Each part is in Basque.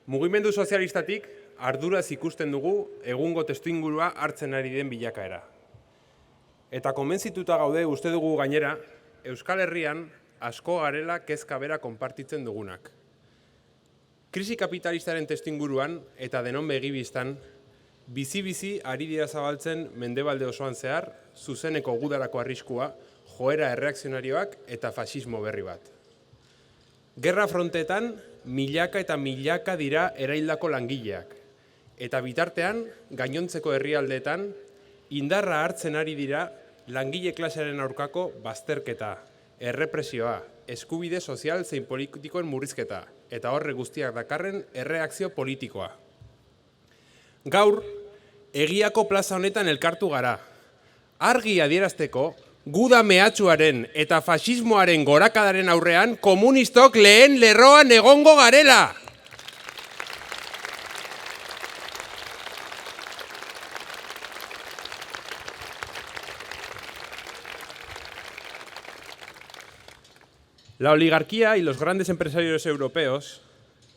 Mugimendu sozialistatik arduraz ikusten dugu egungo testuingurua hartzen ari den bilakaera. Eta konbentzituta gaude uste dugu gainera, Euskal Herrian asko garela kezka bera konpartitzen dugunak. Krisi kapitalistaren testuinguruan eta denon begibistan, bizi-bizi ari dira zabaltzen mendebalde osoan zehar, zuzeneko gudarako arriskua, joera erreakzionarioak eta fasismo berri bat. Gerra fronteetan, milaka eta milaka dira eraildako langileak. Eta bitartean, gainontzeko herrialdeetan, indarra hartzen ari dira langile klasearen aurkako bazterketa, errepresioa, eskubide sozial zein politikoen murrizketa, eta horre guztiak dakarren erreakzio politikoa. Gaur, egiako plaza honetan elkartu gara. Argi adierazteko, guda mehatxuaren eta fasismoaren gorakadaren aurrean komunistok lehen lerroan egongo garela. La oligarquía y los grandes empresarios europeos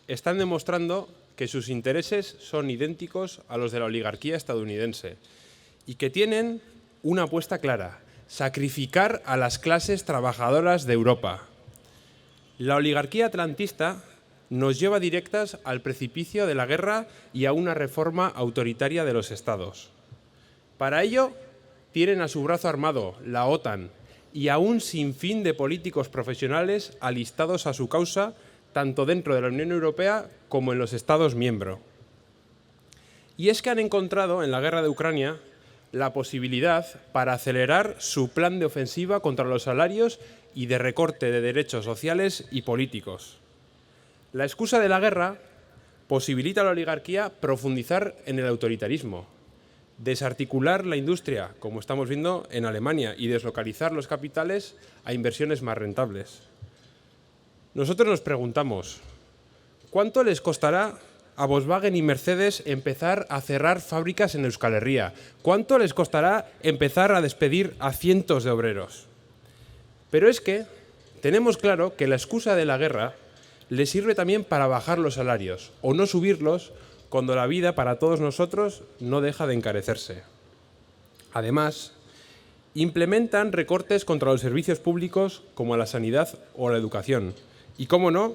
están demostrando que sus intereses son idénticos a los de la oligarquía estadounidense y que tienen una apuesta clara: sacrificar a las clases trabajadoras de Europa. La oligarquía atlantista nos lleva directas al precipicio de la guerra y a una reforma autoritaria de los estados. Para ello, tienen a su brazo armado la OTAN y a un sinfín de políticos profesionales alistados a su causa, tanto dentro de la Unión Europea como en los Estados miembros. Y es que han encontrado en la guerra de Ucrania la posibilidad para acelerar su plan de ofensiva contra los salarios y de recorte de derechos sociales y políticos. La excusa de la guerra posibilita a la oligarquía profundizar en el autoritarismo, desarticular la industria, como estamos viendo en Alemania, y deslocalizar los capitales a inversiones más rentables. Nosotros nos preguntamos, ¿cuánto les costará a Volkswagen y Mercedes empezar a cerrar fábricas en Euskal Herria? ¿Cuánto les costará empezar a despedir a cientos de obreros? Pero es que tenemos claro que la excusa de la guerra les sirve también para bajar los salarios o no subirlos cuando la vida para todos nosotros no deja de encarecerse. Además, implementan recortes contra los servicios públicos como la sanidad o la educación. Y, cómo no,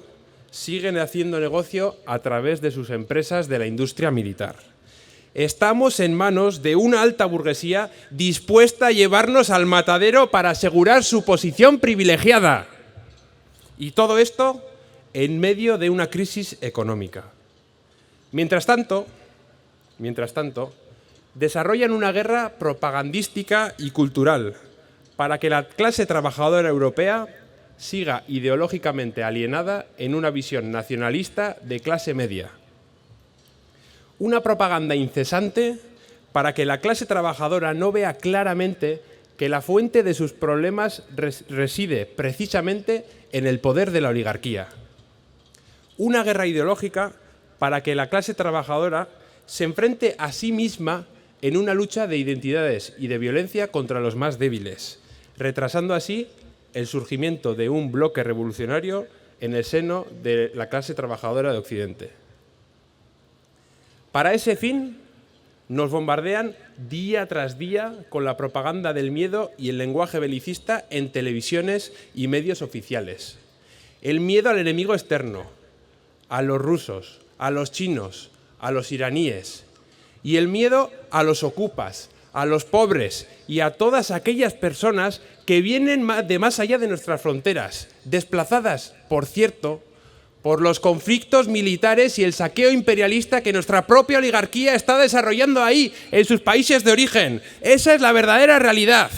siguen haciendo negocio a través de sus empresas de la industria militar. Estamos en manos de una alta burguesía dispuesta a llevarnos al matadero para asegurar su posición privilegiada. Y todo esto en medio de una crisis económica. Mientras tanto, desarrollan una guerra propagandística y cultural para que la clase trabajadora europea siga ideológicamente alienada en una visión nacionalista de clase media. Una propaganda incesante para que la clase trabajadora no vea claramente que la fuente de sus problemas reside precisamente en el poder de la oligarquía. Una guerra ideológica para que la clase trabajadora se enfrente a sí misma en una lucha de identidades y de violencia contra los más débiles, retrasando así el surgimiento de un bloque revolucionario en el seno de la clase trabajadora de Occidente. Para ese fin, nos bombardean día tras día con la propaganda del miedo y el lenguaje belicista en televisiones y medios oficiales. El miedo al enemigo externo, a los rusos, a los chinos, a los iraníes, y el miedo a los ocupas, a los pobres y a todas aquellas personas que vienen de más allá de nuestras fronteras, desplazadas, por cierto, por los conflictos militares y el saqueo imperialista que nuestra propia oligarquía está desarrollando ahí, en sus países de origen. Esa es la verdadera realidad.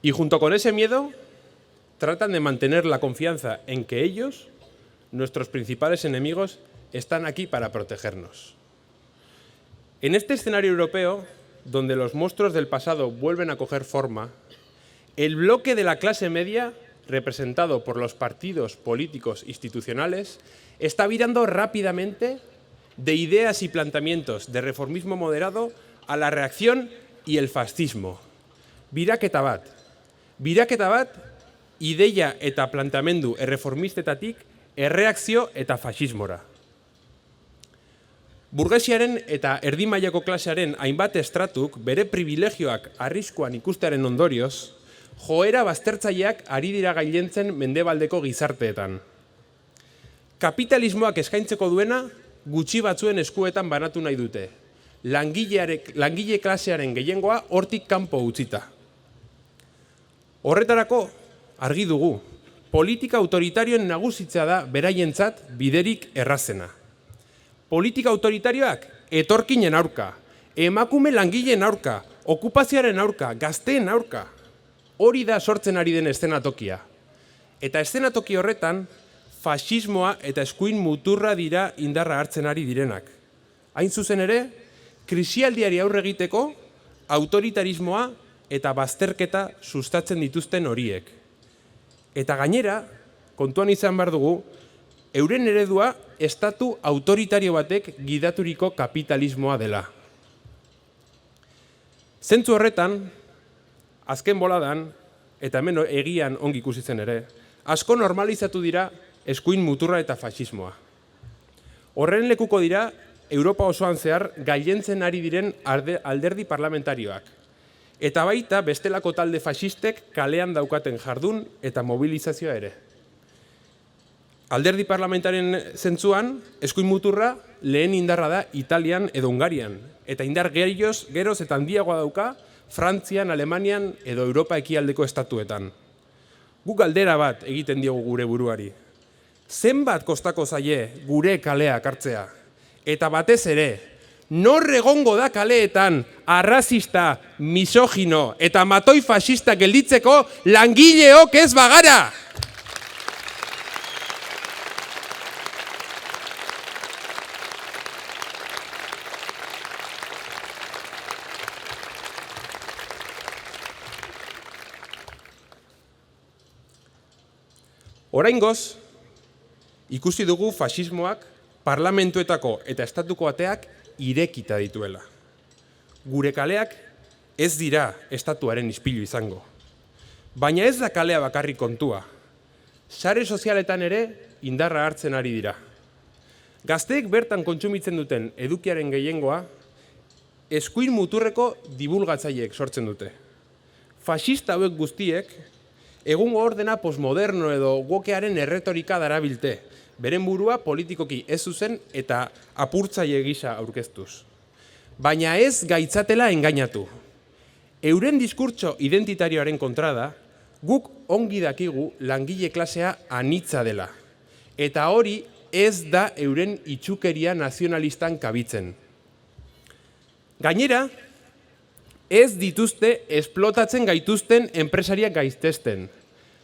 Y junto con ese miedo, tratan de mantener la confianza en que ellos, nuestros principales enemigos, están aquí para protegernos. En este escenario europeo, donde los monstruos del pasado vuelven a coger forma, el bloque de la clase media, representado por los partidos políticos institucionales, está virando rápidamente de ideas y planteamientos de reformismo moderado a la reacción y el fascismo. Biraketa bat, ideia eta planteamendu erreformistetatik erreakzio eta fasismora. Burgesiaren eta erdi mailako klasearen hainbat estratuk bere privilegioak arriskuan ikustearen ondorioz, joera baztertzaileak ari dira gailentzen mendebaldeko gizarteetan. Kapitalismoak eskaintzeko duena gutxi batzuen eskuetan banatu nahi dute. Langile klasearen gehiengoa hortik kanpo utzita. Horretarako, argi dugu, politika autoritarioen nagusitzea da beraientzat biderik errazena. Politika autoritarioak etorkinen aurka, emakume langileen aurka, okupazioaren aurka, gazteen aurka. Hori da sortzen ari den eszenatokia. Eta eszenatoki horretan, fasismoa eta eskuin muturra dira indarra hartzen ari direnak. Hain zuzen ere, krisialdiari aurre egiteko, autoritarismoa eta bazterketa sustatzen dituzten horiek. Eta gainera, kontuan izan behar dugu, euren eredua estatu autoritario batek gidaturiko kapitalismoa dela. Zentzu horretan, azken boladan, eta hemen egian ongi ikusi zen ere, asko normalizatu dira eskuin muturra eta fasismoa. Horren lekuko dira, Europa osoan zehar gailentzen ari diren alderdi parlamentarioak. Eta baita bestelako talde fasistek kalean daukaten jardun eta mobilizazioa ere. Alderdi parlamentarien zentzuan, eskuin muturra lehen indarra da Italian edo Hungarian. Eta indar geroz eta handiagoa dauka Frantzian, Alemanian edo Europa ekialdeko estatuetan. Guk galdera bat egiten diogu gure buruari. Zenbat kostako zaie gure kaleak hartzea? Eta batez ere, nor egongo da kaleetan arrazista, misogino eta matoi fasista gelditzeko langileok ez bagara? Oraingoz, ikusi dugu fasismoak parlamentuetako eta estatuko ateak irekita dituela. Gure kaleak ez dira estatuaren ispilu izango. Baina ez da kalea bakarrik kontua. Sare sozialetan ere indarra hartzen ari dira. Gazteek bertan kontsumitzen duten edukiaren gehiengoa, eskuin muturreko dibulgatzaileek sortzen dute. Fasista hauek guztiek, egungo ordena postmoderno edo wokearen erretorika darabilte, beren burua politikoki ez zuzen eta apurtzaile gisa aurkeztuz. Baina ez gaitzatela engainatu. Euren diskurtso identitarioaren kontra da, guk ongi dakigu langile klasea anitza dela. Eta hori ez da euren itxukeria nazionalistan kabitzen. Gainera, ez dituzte esplotatzen gaituzten enpresariak gaitzesten.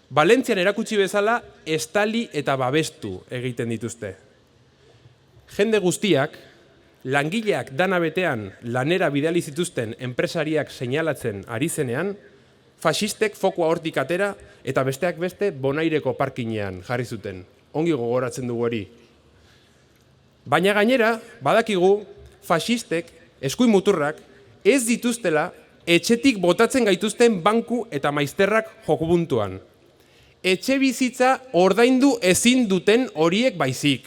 Valentzian erakutsi bezala, estali eta babestu egiten dituzte. Jende guztiak, langileak dana betean lanera bidali zituzten enpresariak seinalatzen ari zenean, fasistek fokua hortik atera eta besteak beste Bonaireko parkinean jarri zuten. Ongi gogoratzen dugu hori. Baina gainera, badakigu, fasistek, eskuin muturrak, ez dituztela etxetik botatzen gaituzten banku eta maizterrak jokubuntuan. Etxe bizitza ordaindu ezin duten horiek baizik.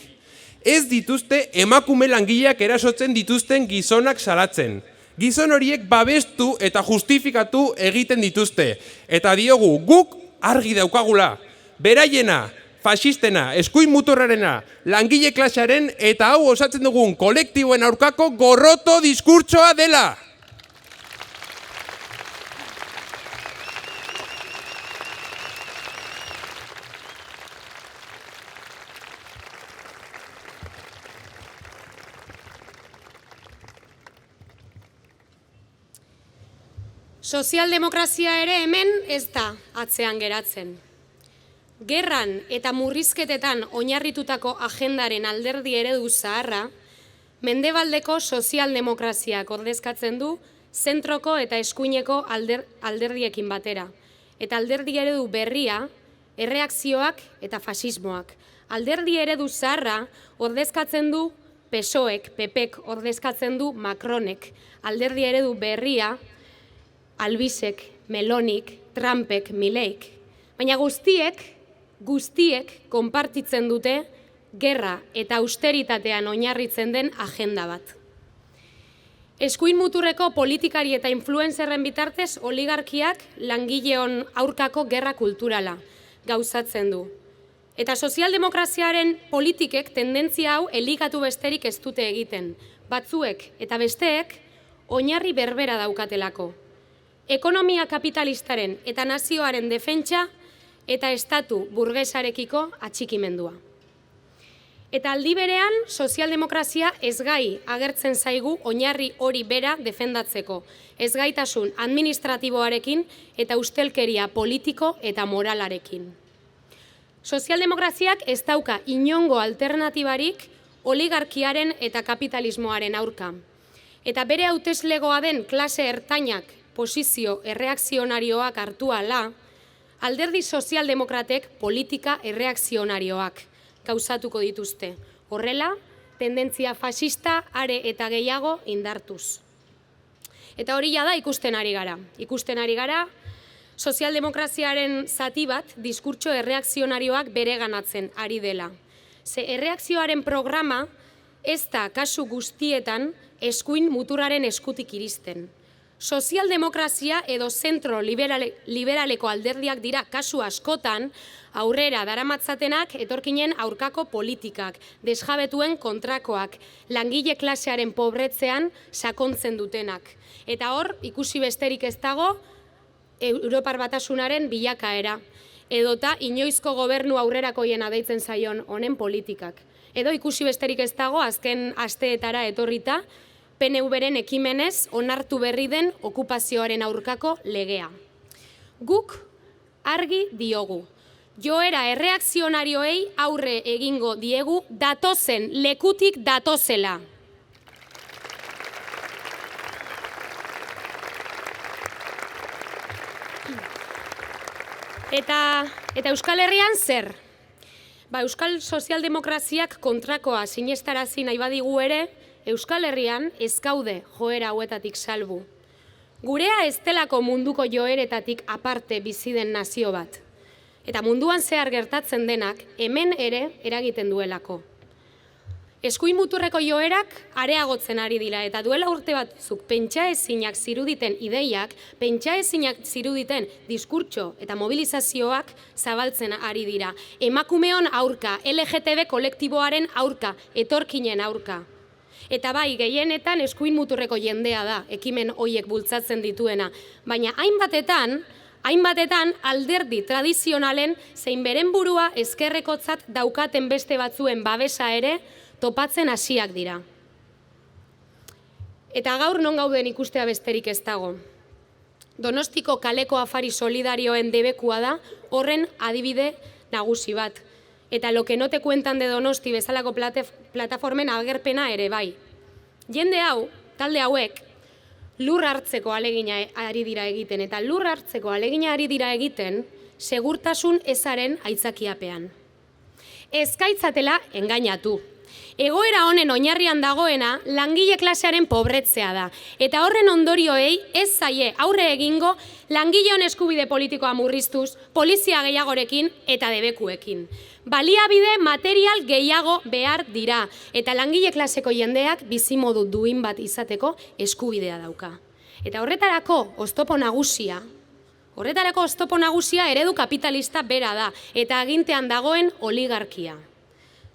Ez dituzte emakume langileak erasotzen dituzten gizonak salatzen. Gizon horiek babestu eta justifikatu egiten dituzte. Eta diogu, guk argi daukagula. Beraiena, fasistena, eskuin muturrarena, langile klasearen eta hau osatzen dugun kolektiboen aurkako gorroto diskurtsoa dela. Sozialdemokrazia ere hemen ez da atzean geratzen. Gerran eta murrizketetan oinarritutako agendaren alderdi eredu zaharra, mendebaldeko sozialdemokraziak ordezkatzen du zentroko eta eskuineko alderdiekin batera. Eta alderdi eredu berria, erreakzioak eta fasismoak. Alderdi eredu zaharra ordezkatzen du PSOEk, PPek ordezkatzen du Macronek, alderdi eredu berria, Albisek, Melonik, Trumpek, Mileik. Baina guztiek konpartitzen dute gerra eta austeritatean oinarritzen den agenda bat. Eskuin muturreko politikari eta influencerren bitartez oligarkiak langileon aurkako gerra kulturala gauzatzen du. Eta sozialdemokraziaren politikek tendentzia hau elikatu besterik ez dute egiten. Batzuek eta besteek oinarri berbera daukatelako. Ekonomia kapitalistaren eta nazioaren defentsa eta estatu burgesarekiko atxikimendua. Eta aldi berean, sozialdemokrazia ezgai agertzen zaigu oinarri hori bera defendatzeko, ezgaitasun administratiboarekin eta ustelkeria politiko eta moralarekin. Sozialdemokraziak ez dauka inongo alternatibarik oligarkiaren eta kapitalismoaren aurka. Eta bere hauteslegoa den klase ertainak posizio erreakzionarioak hartu ahala, alderdi sozialdemokratek politika erreakzionarioak gauzatuko dituzte. Horrela, tendentzia fascista are eta gehiago indartuz. Eta hori da ikusten ari gara. Ikusten ari gara, sozialdemokraziaren zati bat diskurtso erreakzionarioak bereganatzen ari dela. Ze erreakzioaren programa ez da kasu guztietan eskuin muturraren eskutik iristen. Sozialdemokrazia edo zentro liberaleko alderdiak dira kasu askotan aurrera daramatzatenak etorkinen aurkako politikak, desjabetuen kontrakoak, langile klasearen pobretzean sakontzen dutenak. Eta hor, ikusi besterik ez dago, Europar Batasunaren bilakaera, edota inoizko gobernu aurrerakoiena deitzen zaion honen politikak. Edo ikusi besterik ez dago, azken asteetara etorrita, PNV-ren ekimenez onartu berri den okupazioaren aurkako legea. Guk argi diogu. Joera erreakzionarioei aurre egingo diegu datozen lekutik datozela. Eta Euskal Herrian zer? Euskal sozialdemokraziak kontrakoa sinestarazi nahi badigu ere, Euskal Herrian ez gaude joera hauetatik salbu. Gurea ez delako munduko joeretatik aparte bizi den nazio bat. Eta munduan zehar gertatzen denak hemen ere eragiten duelako. Eskuin muturreko joerak areagotzen ari dira eta duela urte batzuk pentsaezinak ziruditen ideiak, pentsaezinak ziruditen diskurtso eta mobilizazioak zabaltzen ari dira. Emakumeon aurka, LGTB kolektiboaren aurka, etorkinen aurka. Eta bai, gehienetan eskuin muturreko jendea da, ekimen hoiek bultzatzen dituena. Baina hainbatetan alderdi tradizionalen zein beren burua ezkerrekotzat daukaten beste batzuen babesa ere topatzen hasiak dira. Eta gaur non gauden ikustea besterik ez dago. Donostiko kaleko afari solidarioen debekua da horren adibide nagusi bat. Eta lo que no te cuentan de Donosti bezalako plataformen agerpena ere bai. Jende hau, talde hauek, lur hartzeko alegina ari dira egiten, eta lur hartzeko alegina ari dira egiten, segurtasun ezaren aitzakiapean. Ez gaitzatela engainatu. Egoera honen oinarrian dagoena langile klasearen pobretzea da. Eta horren ondorioei ez zaie aurre egingo langileon eskubide politikoa murriztuz, polizia gehiagorekin eta debekuekin. Baliabide material gehiago behar dira eta langile klaseko jendeak bizimodu duin bat izateko eskubidea dauka. Eta horretarako oztopo nagusia eredu kapitalista bera da eta agintean dagoen oligarkia.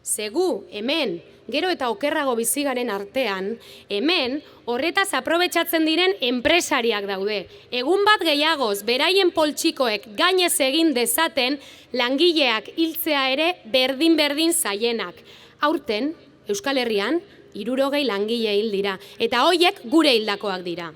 Zegu, hemen, gero eta okerrago bizigaren artean, hemen horretaz aprobetxatzen diren enpresariak daude. Egun bat gehiagoz, beraien poltsikoek gainez egin dezaten langileak hiltzea ere berdin-berdin zaienak. Aurten, Euskal Herrian, 60 langile hil dira, eta hoiek gure hildakoak dira.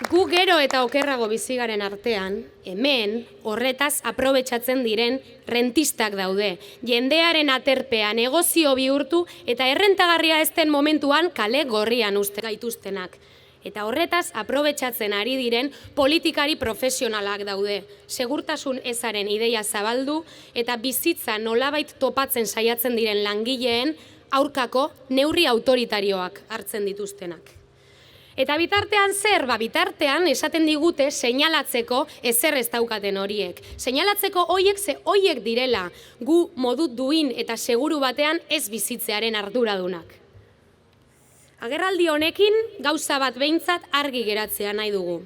Gu gero eta okerrago bizigaren artean, hemen horretaz aprobetxatzen diren rentistak daude. Jendearen aterpea negozio bihurtu eta errentagarria ez den momentuan kale gorrian uste gaituztenak. Eta horretaz aprobetxatzen ari diren politikari profesionalak daude. Segurtasun ezaren ideia zabaldu eta bizitza nolabait topatzen saiatzen diren langileen aurkako neurri autoritarioak hartzen dituztenak. Eta bitartean zer? Bitartean esaten digute seinalatzeko ezer ez daukaten horiek. Seinalatzeko hoiek direla gu modu duin eta seguru batean ez bizitzearen arduradunak. Agerraldi honekin gauza bat behintzat argi geratzea nahi dugu.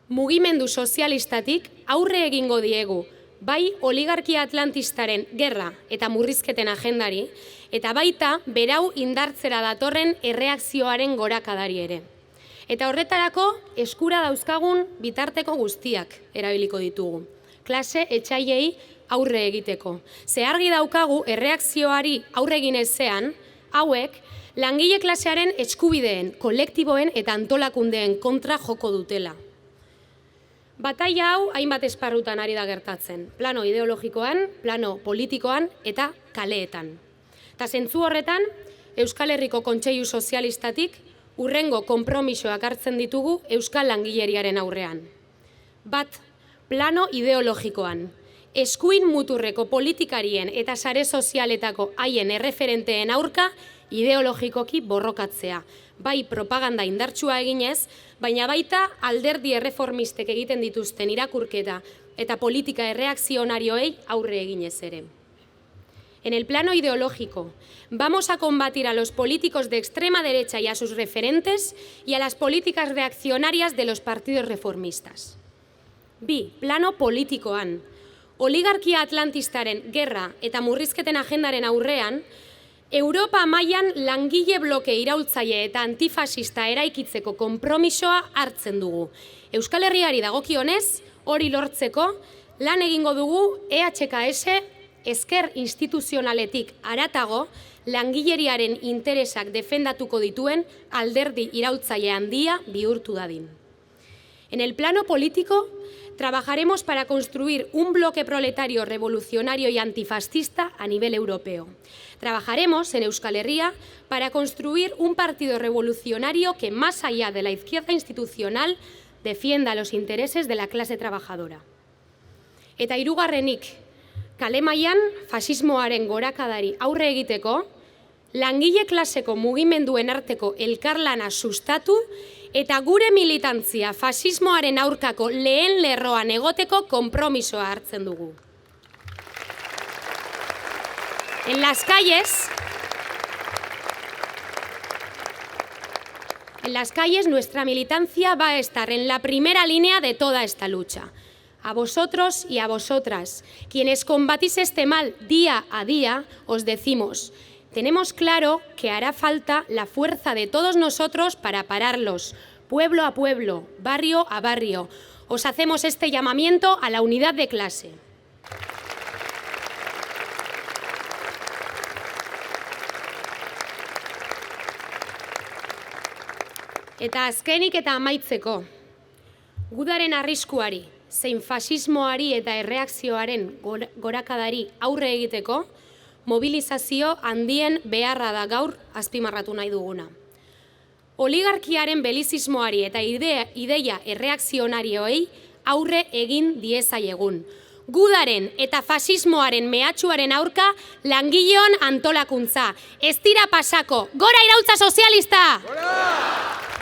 Mugimendu sozialistatik aurre egingo diegu, bai oligarkia atlantistaren gerra eta murrizketen agendari, eta baita berau indartzera datorren erreakzioaren gorakadari ere. Eta horretarako eskura dauzkagun bitarteko guztiak erabiliko ditugu. Klase etsaiei aurre egiteko. Ze argi daukagu erreakzioari aurre egin ezean, hauek langile klasearen eskubideen, kolektiboen eta antolakundeen kontra joko dutela. Bataila hau hainbat esparrutan ari da gertatzen, plano ideologikoan, plano politikoan eta kaleetan. Eta zentzu horretan, Euskal Herriko Kontseilu Sozialistatik hurrengo konpromisoak hartzen ditugu Euskal Langileriaren aurrean. Bat, plano ideologikoan. Eskuin muturreko politikarien eta sare sozialetako haien erreferenteen aurka ideologikoki borrokatzea. Bai propaganda indartsua eginez, baina baita alderdi erreformistek egiten dituzten irakurketa eta politika erreakzionarioei aurre eginez ere. En el plano ideológico, vamos a combatir a los políticos de extrema derecha y a sus referentes y a las políticas reaccionarias de los partidos reformistas. Bi, plano politikoan, oligarkia atlantistaren gerra eta murrizketen agendaren aurrean, Europa mailan langile bloke iraultzaile eta antifasista eraikitzeko konpromisoa hartzen dugu. Euskal Herriari dagokionez, hori lortzeko, lan egingo dugu EHKS ezker instituzionaletik haratago langileriaren interesak defendatuko dituen alderdi iraultzaile handia bihurtu dadin. En el plano político, trabajaremos para construir un bloque proletario revolucionario y antifascista a nivel europeo. Trabajaremos en Euskal Herria para construir un partido revolucionario que, más allá de la izquierda institucional, defienda los intereses de la clase trabajadora. Eta hirugarrenik, kale mailan fasismoaren gorakadari aurre egiteko, langile klaseko mugimenduen arteko elkarlana sustatu eta gure militantzia fasismoaren aurkako lehen lerroan egoteko konpromisoa hartzen dugu. En las calles nuestra militancia va a estar en la primera línea de toda esta lucha. A vosotros y a vosotras, quienes combatís este mal día a día, os decimos: tenemos claro que hará falta la fuerza de todos nosotros para pararlos, pueblo a pueblo, barrio a barrio. Os hacemos este llamamiento a la unidad de clase. Eta azkenik eta amaitzeko, gudaren arriskuari, zein fasismoari eta erreakzioaren gorakadari aurre egiteko, mobilizazio handien beharra da gaur azpimarratu nahi duguna. Oligarkiaren belizismoari eta ideia erreakzionarioei aurre egin diezaiegun. Gudaren eta fasismoaren mehatxuaren aurka langileon antolakuntza. Ez dira pasako, gora iraultza sozialista! Gora!